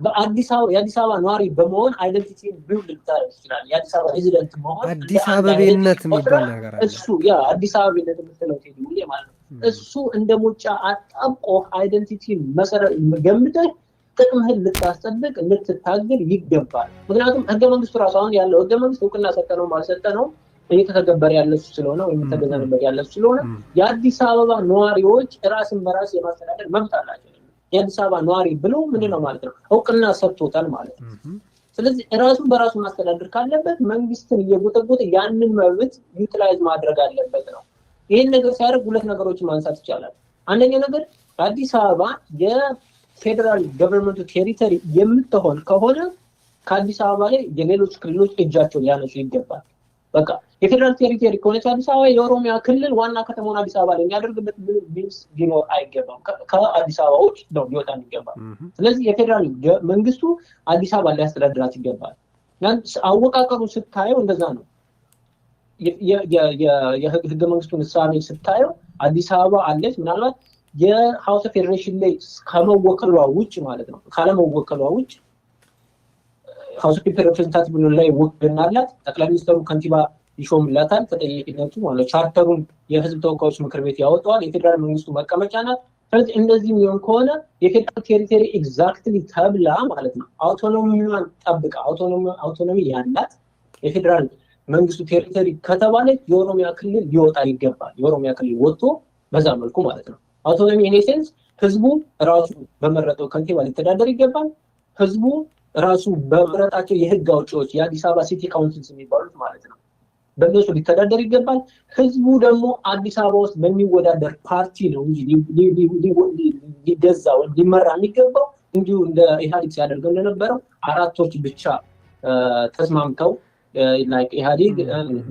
የአዲስ አበባ ነዋሪ በመሆን አይደንቲቲ ቢልድ ልታደርግ ይችላል። የአዲስ አበባ ሬዚደንት መሆን አዲስ አበቤነት የሚባል ነገር አለ። እሱ አዲስ አበቤነት የምትለው ቴዲ ማለት ነው። እሱ እንደ ሙጫ አጣብቆ አይደንቲቲ መሰረት ገምተህ ጥቅምህን ልታስጠብቅ ልትታገል ይገባል። ምክንያቱም ህገ መንግስቱ ራሱ አሁን ያለው ህገ መንግስት እውቅና ሰጠነው አልሰጠነው እየተተገበረ ያለ ስለሆነ ወይም ተገዛንበት ያለ ስለሆነ የአዲስ አበባ ነዋሪዎች ራስን በራስ የማስተዳደር መብት አላቸው። የአዲስ አበባ ነዋሪ ብሎ ምንድነው ማለት ነው? እውቅና ሰጥቶታል ማለት ነው። ስለዚህ ራሱን በራሱ ማስተዳደር ካለበት መንግስትን እየጎተጎተ ያንን መብት ዩቲላይዝ ማድረግ አለበት ነው። ይሄን ነገር ሲያደርግ ሁለት ነገሮችን ማንሳት ይቻላል። አንደኛ ነገር አዲስ አበባ የፌደራል ገቨርንመንቱ ቴሪቶሪ የምትሆን ከሆነ ከአዲስ አበባ ላይ የሌሎች ክልሎች እጃቸውን ሊያነሱ ይገባል። በቃ የፌደራል ቴሪቶሪ ከሆነች አዲስ አበባ የኦሮሚያ ክልል ዋና ከተማውን አዲስ አበባ ላይ የሚያደርግበት ምንም ሚንስ ሊኖር አይገባም። ከአዲስ አበባ ውጭ ነው ሊወጣ የሚገባል። ስለዚህ የፌደራል መንግስቱ አዲስ አበባ ሊያስተዳድራት ይገባል። አወቃቀሩ ስታየው እንደዛ ነው። የህገ መንግስቱን እሳቤ ስታየው አዲስ አበባ አለች። ምናልባት የሀውስ ኦፍ ፌዴሬሽን ላይ ከመወከሏ ውጭ ማለት ነው ካለመወከሏ ውጭ ሀውስ ኦፍ ሪፕሬዘንታቲቭ ላይ ውክልና አላት። ጠቅላይ ሚኒስትሩ ከንቲባ ይሾምላታል። ተጠያቂነቱ ማለት ቻርተሩን የህዝብ ተወካዮች ምክር ቤት ያወጣዋል። የፌደራል መንግስቱ መቀመጫ ናት። ስለዚህ እንደዚህ የሚሆን ከሆነ የፌደራል ቴሪቶሪ ኤግዛክትሊ ተብላ ማለት ነው አውቶኖሚዋን ጠብቃ አውቶኖሚ ያላት የፌደራል መንግስቱ ቴሪቶሪ ከተባለ የኦሮሚያ ክልል ሊወጣ ይገባል። የኦሮሚያ ክልል ወጥቶ በዛ መልኩ ማለት ነው አውቶኖሚ ኢን ሴንስ ህዝቡ ራሱ በመረጠው ከንቲባ ሊተዳደር ይገባል። ህዝቡ ራሱ በመረጣቸው የህግ አውጪዎች የአዲስ አበባ ሲቲ ካውንስልስ የሚባሉት ማለት ነው በእነሱ ሊተዳደር ይገባል። ህዝቡ ደግሞ አዲስ አበባ ውስጥ በሚወዳደር ፓርቲ ነው እንጂ ሊገዛ ወይም ሊመራ የሚገባው እንዲሁ እንደ ኢህአዴግ ሲያደርገው እንደነበረው አራቶች ብቻ ተስማምተው ላይክ ኢህአዴግ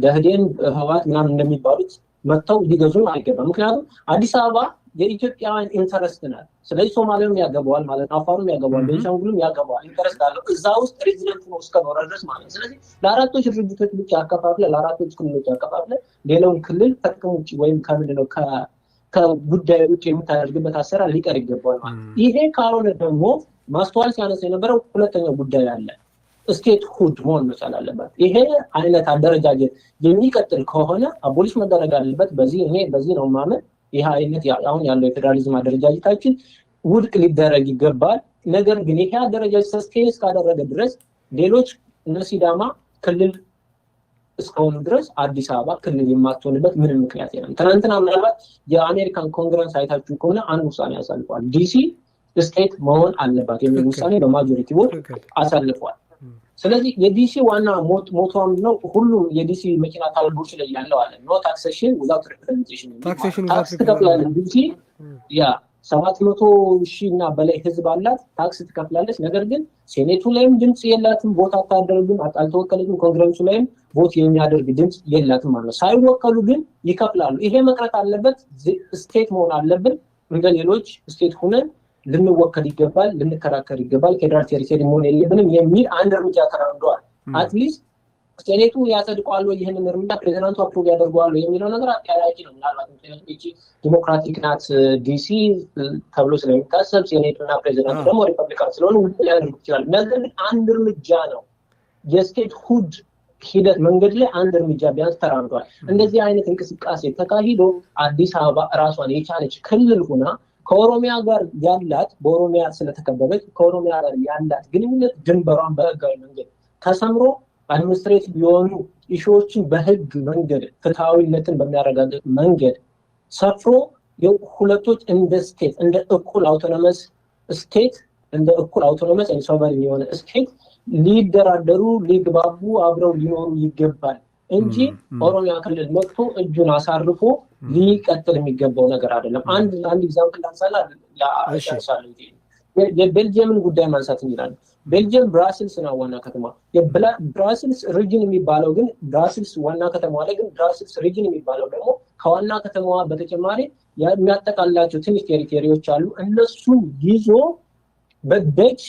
ደህዴን ህወሓት ምናምን እንደሚባሉት መጥተው ሊገዙን አይገባም። ምክንያቱም አዲስ አበባ የኢትዮጵያውያን ኢንተረስት ናት። ስለዚህ ሶማሌውም ያገባዋል ማለት ነው፣ አፋሩም ያገባዋል፣ ቤንሻንጉልም ያገባዋል። ኢንተረስት አለው እዛ ውስጥ ሬዚደንት ነው እስከኖረ ድረስ ማለት ነው። ስለዚህ ለአራቶች ድርጅቶች ብቻ አከፋፍለ ለአራቶች ክልሎች አከፋፍለ ሌላውን ክልል ከጥቅም ውጭ ወይም ከምንድነው ከጉዳይ ውጭ የምታደርግበት አሰራር ሊቀር ይገባዋል ማለት ነው። ይሄ ካልሆነ ደግሞ ማስተዋል ሲያነሳ የነበረው ሁለተኛው ጉዳይ አለ። ስቴት ሁድ መሆን መቻል አለበት። ይሄ አይነት አደረጃጀት የሚቀጥል ከሆነ አቦሊሽ መደረግ አለበት። በዚህ ነው ማመን። ይሄ አይነት አሁን ያለው የፌደራሊዝም አደረጃጀታችን ውድቅ ሊደረግ ይገባል። ነገር ግን ይሄ አደረጃጀት ሰስቴን እስካደረገ ድረስ ሌሎች እነ ሲዳማ ክልል እስከሆኑ ድረስ አዲስ አበባ ክልል የማትሆንበት ምንም ምክንያት የለም። ትናንትና ምናልባት የአሜሪካን ኮንግረስ አይታችሁ ከሆነ አንድ ውሳኔ አሳልፏል። ዲሲ ስቴት መሆን አለባት የሚል ውሳኔ በማጆሪቲ ቮት አሳልፏል። ስለዚህ የዲሲ ዋና ሞቶ ነው። ሁሉም የዲሲ መኪና ታልቦች ላይ ያለው አለ ኖ ታክሴሽን ዊዛውት ሪፕሬዘንቴሽን ታክስ ተከፍላለህ ዲሲ 700,000 እና በላይ ህዝብ አላት፣ ታክስ ትከፍላለች። ነገር ግን ሴኔቱ ላይም ድምፅ የላትም፣ ቦት አታደርግም፣ አልተወከለችም። ኮንግረሱ ላይም ቦት የሚያደርግ ድምፅ የላትም ማለት ነው። ሳይወከሉ ግን ይከፍላሉ። ይሄ መቅረት አለበት። ስቴት መሆን አለብን። እንደ ሌሎች ስቴት ሆነን ልንወከል ይገባል፣ ልንከራከር ይገባል። ፌዴራል ቴሪቶሪ መሆን የለብንም የሚል አንድ እርምጃ ተራምደዋል። አትሊስት ሴኔቱ ያጸድቀዋል ወይ ይህንን እርምጃ ፕሬዚዳንቱ አፕሮቭ ያደርገዋል የሚለው ነገር አጠያያቂ ነው። ምናልባት ዲሞክራቲክ ናት ዲሲ ተብሎ ስለሚታሰብ ሴኔቱ እና ፕሬዚዳንቱ ደግሞ ሪፐብሊካን ስለሆኑ ውድቅ ሊያደርጉ ይችላል። ነገር ግን አንድ እርምጃ ነው። የስቴት ሁድ ሂደት መንገድ ላይ አንድ እርምጃ ቢያንስ ተራምዷል። እንደዚህ አይነት እንቅስቃሴ ተካሂዶ አዲስ አበባ ራሷን የቻለች ክልል ሆና ከኦሮሚያ ጋር ያላት በኦሮሚያ ስለተከበበች ከኦሮሚያ ጋር ያላት ግንኙነት ድንበሯን በህጋዊ መንገድ ተሰምሮ አድሚኒስትሬቲቭ የሆኑ ኢሹዎችን በህግ መንገድ ፍትሃዊነትን በሚያረጋግጥ መንገድ ሰፍሮ ሁለቶች እንደ ስቴት እንደ እኩል አውቶኖመስ ስቴት እንደ እኩል አውቶኖመስ ሶቨሪን የሆነ ስቴት ሊደራደሩ ሊግባቡ አብረው ሊኖሩ ይገባል እንጂ ኦሮሚያ ክልል መጥቶ እጁን አሳርፎ ሊቀጥል የሚገባው ነገር አይደለም። አንድ ኤግዛምፕል ላንሳላ የቤልጅየምን ጉዳይ ማንሳት እንችላለን። ቤልጅየም ብራስልስ ነው ዋና ከተማ። ብራስልስ ሪጅን የሚባለው ግን ብራስልስ ዋና ከተማዋ ላይ ግን ብራስልስ ሪጅን የሚባለው ደግሞ ከዋና ከተማዋ በተጨማሪ የሚያጠቃልላቸው ትንሽ ቴሪቶሪዎች አሉ። እነሱን ይዞ በደች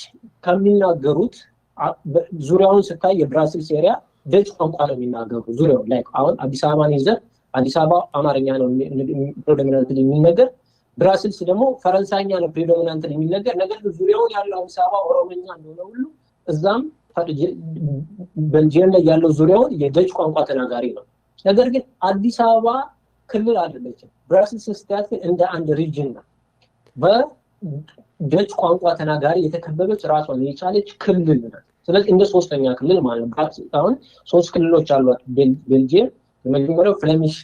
ከሚናገሩት ዙሪያውን ስታይ የብራስልስ ኤሪያ ደች ቋንቋ ነው የሚናገሩ ዙሪያውን ላይ። አሁን አዲስ አበባን ይዘህ አዲስ አበባ አማርኛ ነው ፕሬዶሚናንት የሚነገር፣ ብራስልስ ደግሞ ፈረንሳይኛ ነው ፕሬዶሚናንት የሚነገር። ነገር ግን ዙሪያውን ያለው አዲስ አበባ ኦሮሞኛ እንደሆነ ሁሉ እዛም ቤልጅየም ላይ ያለው ዙሪያውን የደች ቋንቋ ተናጋሪ ነው። ነገር ግን አዲስ አበባ ክልል አይደለችም። ብራስልስ ስታት እንደ አንድ ሪጅን ነው። በደች ቋንቋ ተናጋሪ የተከበበች ራሷን የቻለች ክልል ናት። ስለዚህ እንደ ሶስተኛ ክልል ማለት ነው። አሁን 3 ክልሎች አሏት ቤልጅየም። የመጀመሪያው ፍሌሚሽ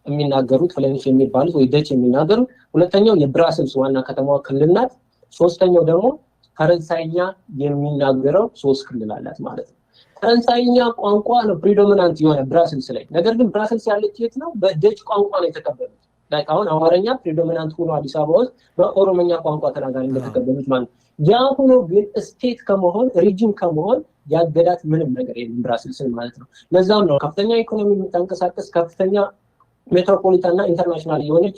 የሚናገሩት ፍሌሚሽ የሚባሉት ወይ ደች የሚናገሩት፣ ሁለተኛው የብራስልስ ዋና ከተማዋ ክልል ናት። ሶስተኛው ደግሞ ፈረንሳይኛ የሚናገረው 3 ክልል አላት ማለት ነው። ፈረንሳይኛ ቋንቋ ነው ፕሪዶሚናንት የሆነ ብራስልስ ላይ። ነገር ግን ብራስልስ ያለች የት ነው? በደች ቋንቋ ነው የተከበበች። ላይክ አሁን አማርኛ ፕሪዶሚናንት ሆኖ አዲስ አበባ ውስጥ በኦሮሞኛ ቋንቋ ተናጋሪ እንደተከበበች ማለት ነው። ያ ሆኖ ግን ስቴት ከመሆን ሪጅን ከመሆን ያገዳት ምንም ነገር የለም ብራስልስን ማለት ነው። ለዛም ነው ከፍተኛ ኢኮኖሚ የምታንቀሳቀስ ከፍተኛ ሜትሮፖሊታን እና ኢንተርናሽናል የሆነች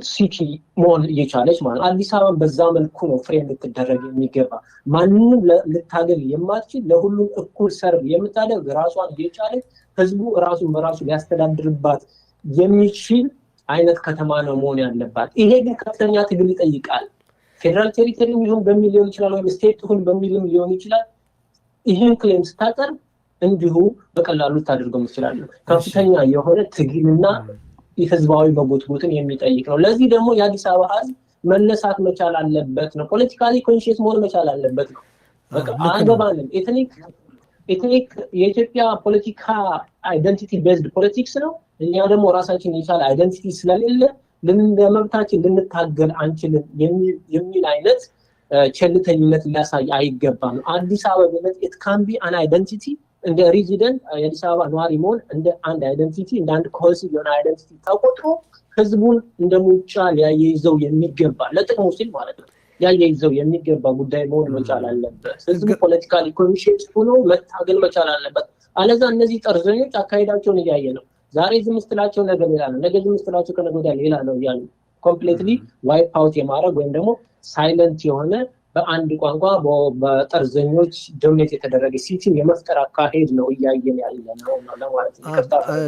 ሲቲ መሆን እየቻለች ማለት ነው። አዲስ አበባ በዛ መልኩ ነው ፍሬም ልትደረግ የሚገባ። ማንንም ልታገል የማትችል ለሁሉም እኩል ሰርቭ የምታደርግ ራሷን እየቻለች ህዝቡ ራሱን በራሱ ሊያስተዳድርባት የሚችል አይነት ከተማ ነው መሆን ያለባት። ይሄ ግን ከፍተኛ ትግል ይጠይቃል። ፌዴራል ቴሪቶሪ ይሁን በሚል ሊሆን ይችላል፣ ወይም ስቴት ይሁን በሚልም ሊሆን ይችላል። ይህን ክሌም ስታቀርብ እንዲሁ በቀላሉ ታደርገው ይችላል። ከፍተኛ የሆነ ትግልና የህዝባዊ መጎትጎትን የሚጠይቅ ነው። ለዚህ ደግሞ የአዲስ አበባ ህዝብ መነሳት መቻል አለበት ነው። ፖለቲካሊ ኮንሺየስ መሆን መቻል አለበት ነው። በቃ አገባንም ኤትኒክ የኢትዮጵያ ፖለቲካ አይደንቲቲ ቤዝድ ፖለቲክስ ነው። እኛ ደግሞ ራሳችን የቻለ አይደንቲቲ ስለሌለ ለመብታችን ልንታገል አንችልም የሚል አይነት ቸልተኝነት ሊያሳይ አይገባም። አዲስ አበባ it can be an identity እንደ ሬዚደንት የአዲስ አበባ ነዋሪ መሆን እንደ አንድ አይደንቲቲ እንደ አንድ ኮንሲል የሆነ አይደንቲቲ ተቆጥሮ ህዝቡን እንደ ሙጫ ሊያይዘው የሚገባ ለጥቅሙ ሲል ማለት ነው ሊያይዘው የሚገባ ጉዳይ መሆን መቻል አለበት። ህዝቡ ፖለቲካሊ ኮንሺየስ ሆኖ መታገል መቻል አለበት። አለዛ እነዚህ ጠርዘኞች አካሄዳቸውን እያየ ነው። ዛሬ ዝም ስትላቸው ነገ ሌላ ነው፣ ነገ ዝም ስትላቸው ከነገ ወዲያ ሌላ ነው እያሉ ኮምፕሊትሊ ዋይፕ አውት የማድረግ ወይም ደግሞ ሳይለንት የሆነ በአንድ ቋንቋ በጠርዘኞች ዶሚኔት የተደረገ ሲቲን የመፍጠር አካሄድ ነው እያየን ያለ ነው ለማለት ነው።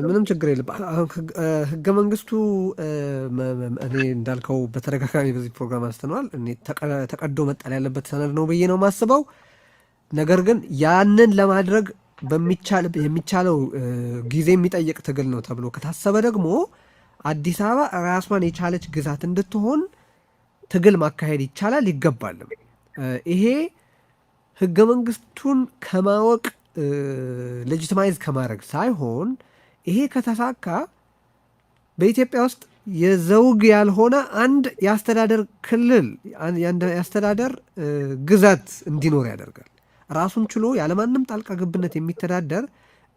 ምንም ችግር የለም። ህገ መንግስቱ እኔ እንዳልከው በተደጋጋሚ በዚህ ፕሮግራም አስተነዋል። እኔ ተቀዶ መጣል ያለበት ሰነድ ነው ብዬ ነው ማስበው። ነገር ግን ያንን ለማድረግ የሚቻለው ጊዜ የሚጠይቅ ትግል ነው ተብሎ ከታሰበ ደግሞ አዲስ አበባ ራሷን የቻለች ግዛት እንድትሆን ትግል ማካሄድ ይቻላል ይገባልም። ይሄ ህገ መንግስቱን ከማወቅ ሌጂቲማይዝ ከማድረግ ሳይሆን ይሄ ከተሳካ በኢትዮጵያ ውስጥ የዘውግ ያልሆነ አንድ የአስተዳደር ክልል የአስተዳደር ግዛት እንዲኖር ያደርጋል። ራሱን ችሎ ያለማንም ጣልቃ ገብነት የሚተዳደር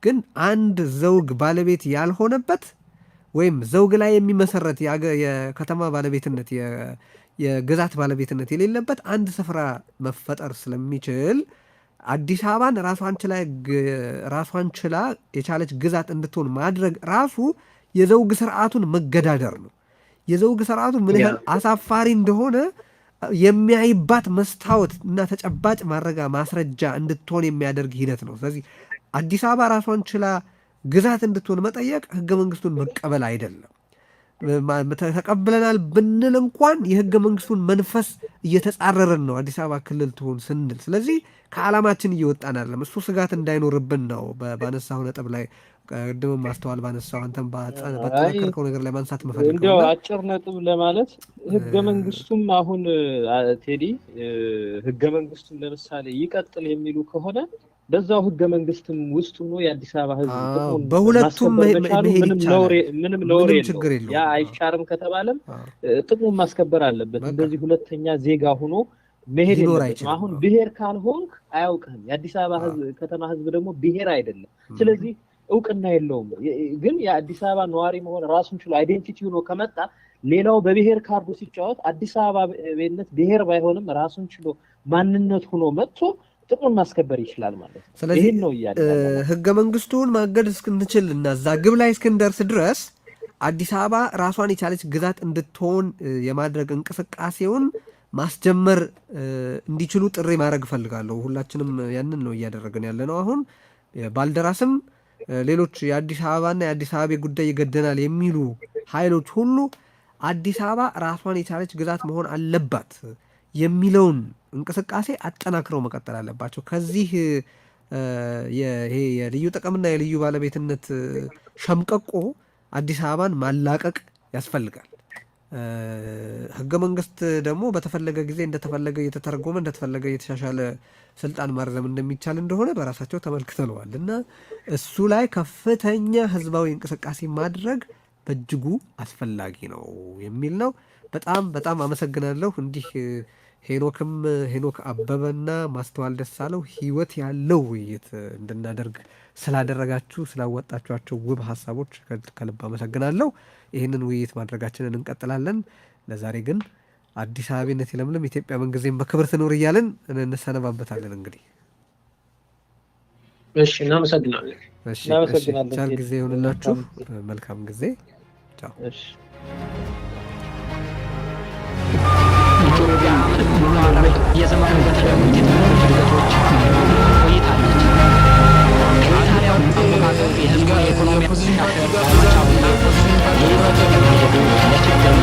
ግን አንድ ዘውግ ባለቤት ያልሆነበት ወይም ዘውግ ላይ የሚመሰረት የከተማ ባለቤትነት የግዛት ባለቤትነት የሌለበት አንድ ስፍራ መፈጠር ስለሚችል አዲስ አበባን ራሷን ችላ የቻለች ግዛት እንድትሆን ማድረግ ራሱ የዘውግ ስርዓቱን መገዳደር ነው። የዘውግ ስርዓቱ ምን ያህል አሳፋሪ እንደሆነ የሚያይባት መስታወት እና ተጨባጭ ማስረጃ እንድትሆን የሚያደርግ ሂደት ነው። ስለዚህ አዲስ አበባ ራሷን ችላ ግዛት እንድትሆን መጠየቅ ህገ መንግስቱን መቀበል አይደለም። ተቀብለናል ብንል እንኳን የህገ መንግስቱን መንፈስ እየተጻረረን ነው አዲስ አበባ ክልል ትሆን ስንል። ስለዚህ ከዓላማችን እየወጣን አይደለም። እሱ ስጋት እንዳይኖርብን ነው ባነሳው ነጥብ ላይ ቅድም ማስተዋል ባነሳው አንተም በተከርከው ነገር ላይ ማንሳት መፈልገው እንዲያው አጭር ነጥብ ለማለት ህገ መንግስቱም አሁን ቴዲ ህገ መንግስቱም ለምሳሌ ይቀጥል የሚሉ ከሆነ በዛው ህገ መንግስትም ውስጥ ሆኖ የአዲስ አበባ ህዝብ በሁለቱም ምንም ነውር የለውም። ያ አይሻርም ከተባለም ጥቅሙን ማስከበር አለበት። እንደዚህ ሁለተኛ ዜጋ ሆኖ መሄድ የለበትም። አሁን ብሔር ካልሆንክ አያውቅህም። የአዲስ አበባ ህዝብ ከተማ ህዝብ ደግሞ ብሔር አይደለም። ስለዚህ እውቅና የለውም። ግን የአዲስ አበባ ነዋሪ መሆን ራሱን ችሎ አይዴንቲቲ ሆኖ ከመጣ ሌላው በብሔር ካርዱ ሲጫወት አዲስ አበባ ቤነት ብሔር ባይሆንም ራሱን ችሎ ማንነት ሆኖ መጥቶ ጥቅሙን ማስከበር ይችላል ማለት ነው። ስለዚህ ህገ መንግስቱን ማገድ እስክንችል እና እዛ ግብ ላይ እስክንደርስ ድረስ አዲስ አበባ ራሷን የቻለች ግዛት እንድትሆን የማድረግ እንቅስቃሴውን ማስጀመር እንዲችሉ ጥሪ ማድረግ እፈልጋለሁ። ሁላችንም ያንን ነው እያደረግን ያለ ነው። አሁን ባልደራስም ሌሎች የአዲስ አበባና የአዲስ አበባ ጉዳይ ይገደናል የሚሉ ኃይሎች ሁሉ አዲስ አበባ ራሷን የቻለች ግዛት መሆን አለባት የሚለውን እንቅስቃሴ አጠናክረው መቀጠል አለባቸው። ከዚህ ይሄ የልዩ ጥቅምና የልዩ ባለቤትነት ሸምቀቆ አዲስ አበባን ማላቀቅ ያስፈልጋል። ህገ መንግስት ደግሞ በተፈለገ ጊዜ እንደተፈለገ እየተተረጎመ እንደተፈለገ እየተሻሻለ ስልጣን ማርዘም እንደሚቻል እንደሆነ በራሳቸው ተመልክተነዋል እና እሱ ላይ ከፍተኛ ህዝባዊ እንቅስቃሴ ማድረግ በእጅጉ አስፈላጊ ነው የሚል ነው። በጣም በጣም አመሰግናለሁ። እንዲህ ሄኖክ አበበና ማስተዋል ደሳለው ህይወት ያለው ውይይት እንድናደርግ ስላደረጋችሁ ስላወጣችኋቸው ውብ ሀሳቦች ከልብ አመሰግናለሁ። ይህንን ውይይት ማድረጋችንን እንቀጥላለን። ለዛሬ ግን አዲስ አበባነት ይለምልም፣ ኢትዮጵያ ምንጊዜም በክብር ትኖር እያለን እንሰነባበታለን። እንግዲህ እሺ፣ እናመሰግናለን። ቻል ጊዜ ይሁንላችሁ። መልካም ጊዜ። ቻው። ኢትዮጵያ የዘመኑ በተለያዩ የቴክኖሎጂ እድገቶች ቆይታለች። ከኢጣሊያው አመጋገብ የህዝቡ የኢኮኖሚ መሻሻል ባለቻውና የህይወት ለችግር